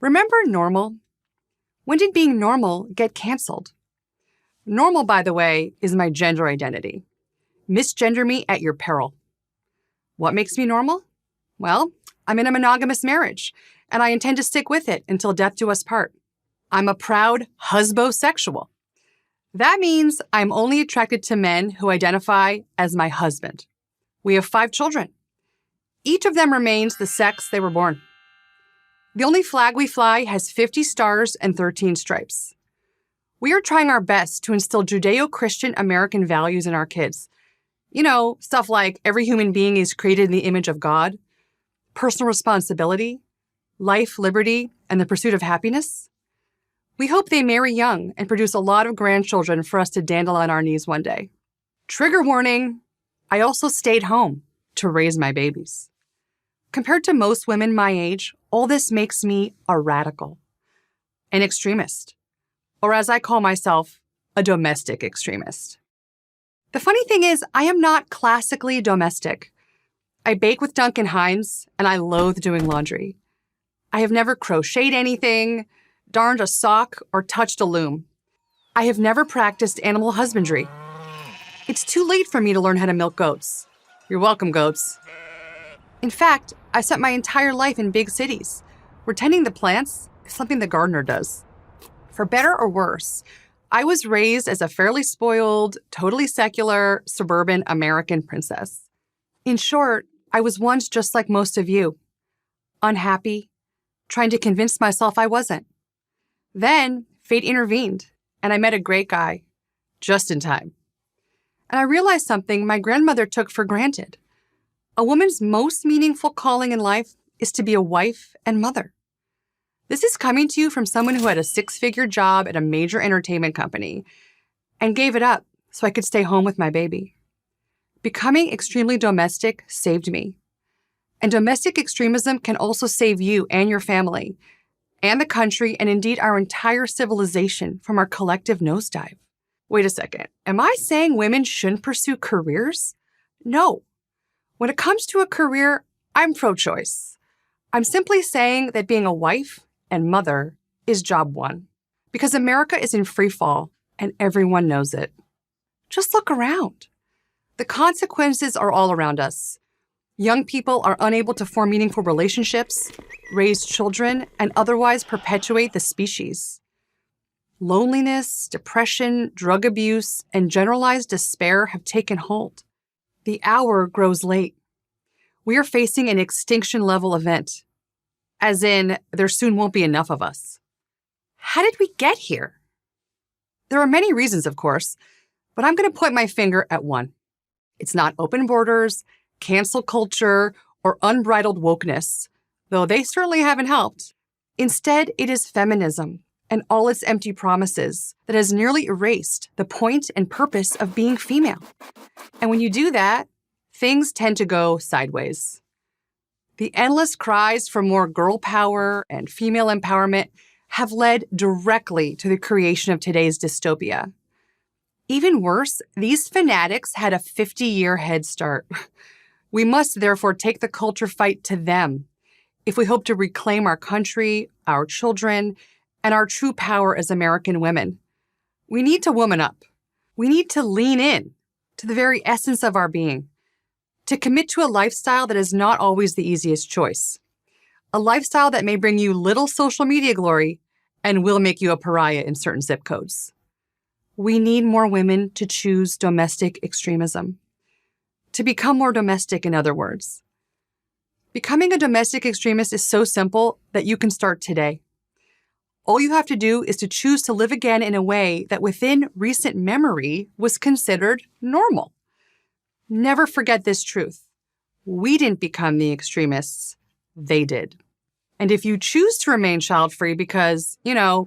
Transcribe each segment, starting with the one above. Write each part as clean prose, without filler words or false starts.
Remember normal? When did being normal get canceled? Normal, by the way, is my gender identity. Misgender me at your peril. What makes me normal? Well, I'm in a monogamous marriage, and I intend to stick with it until death do us part. I'm a proud husbosexual. That means I'm only attracted to men who identify as my husband. We have 5 children. Each of them remains the sex they were born. The only flag we fly has 50 stars and 13 stripes. We are trying our best to instill Judeo-Christian American values in our kids. You know, stuff like every human being is created in the image of God, personal responsibility, life, liberty, and the pursuit of happiness. We hope they marry young and produce a lot of grandchildren for us to dandle on our knees one day. Trigger warning, I also stayed home to raise my babies. Compared to most women my age, all this makes me a radical, an extremist, or as I call myself, a domestic extremist. The funny thing is, I am not classically domestic. I bake with Duncan Hines, and I loathe doing laundry. I have never crocheted anything, darned a sock, or touched a loom. I have never practiced animal husbandry. It's too late for me to learn how to milk goats. You're welcome, goats. In fact, I spent my entire life in big cities, where tending the plants is something the gardener does. For better or worse, I was raised as a fairly spoiled, totally secular, suburban American princess. In short, I was once just like most of you, unhappy, trying to convince myself I wasn't. Then, fate intervened, and I met a great guy, just in time. And I realized something my grandmother took for granted. A woman's most meaningful calling in life is to be a wife and mother. This is coming to you from someone who had a 6-figure job at a major entertainment company and gave it up so I could stay home with my baby. Becoming extremely domestic saved me. And domestic extremism can also save you and your family, and the country, and indeed our entire civilization from our collective nosedive. Wait a second, am I saying women shouldn't pursue careers? No. When it comes to a career, I'm pro-choice. I'm simply saying that being a wife and mother is job one, because America is in free fall and everyone knows it. Just look around. The consequences are all around us. Young people are unable to form meaningful relationships, raise children, and otherwise perpetuate the species. Loneliness, depression, drug abuse, and generalized despair have taken hold. The hour grows late. We are facing an extinction-level event, as in, there soon won't be enough of us. How did we get here? There are many reasons, of course, but I'm going to point my finger at one. It's not open borders, cancel culture, or unbridled wokeness, though they certainly haven't helped. Instead, it is feminism and all its empty promises that has nearly erased the point and purpose of being female. And when you do that, things tend to go sideways. The endless cries for more girl power and female empowerment have led directly to the creation of today's dystopia. Even worse, these fanatics had a 50-year head start. We must therefore take the culture fight to them if we hope to reclaim our country, our children, and our true power as American women. We need to woman up. We need to lean in to the very essence of our being, to commit to a lifestyle that is not always the easiest choice, a lifestyle that may bring you little social media glory and will make you a pariah in certain zip codes. We need more women to choose domestic extremism, to become more domestic, in other words. Becoming a domestic extremist is so simple that you can start today. All you have to do is to choose to live again in a way that within recent memory was considered normal. Never forget this truth. We didn't become the extremists. They did. And if you choose to remain child-free because,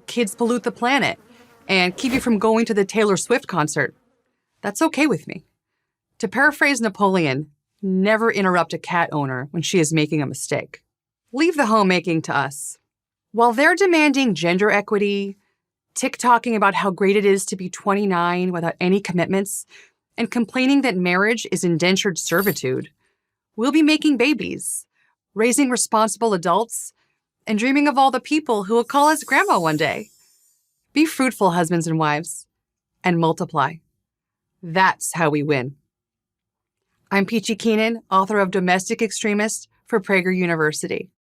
kids pollute the planet and keep you from going to the Taylor Swift concert, that's okay with me. To paraphrase Napoleon, never interrupt a cat owner when she is making a mistake. Leave the homemaking to us. While they're demanding gender equity, TikToking about how great it is to be 29 without any commitments, and complaining that marriage is indentured servitude, we'll be making babies, raising responsible adults, and dreaming of all the people who will call us grandma one day. Be fruitful husbands and wives, and multiply. That's how we win. I'm Peachy Keenan, author of Domestic Extremist for Prager University.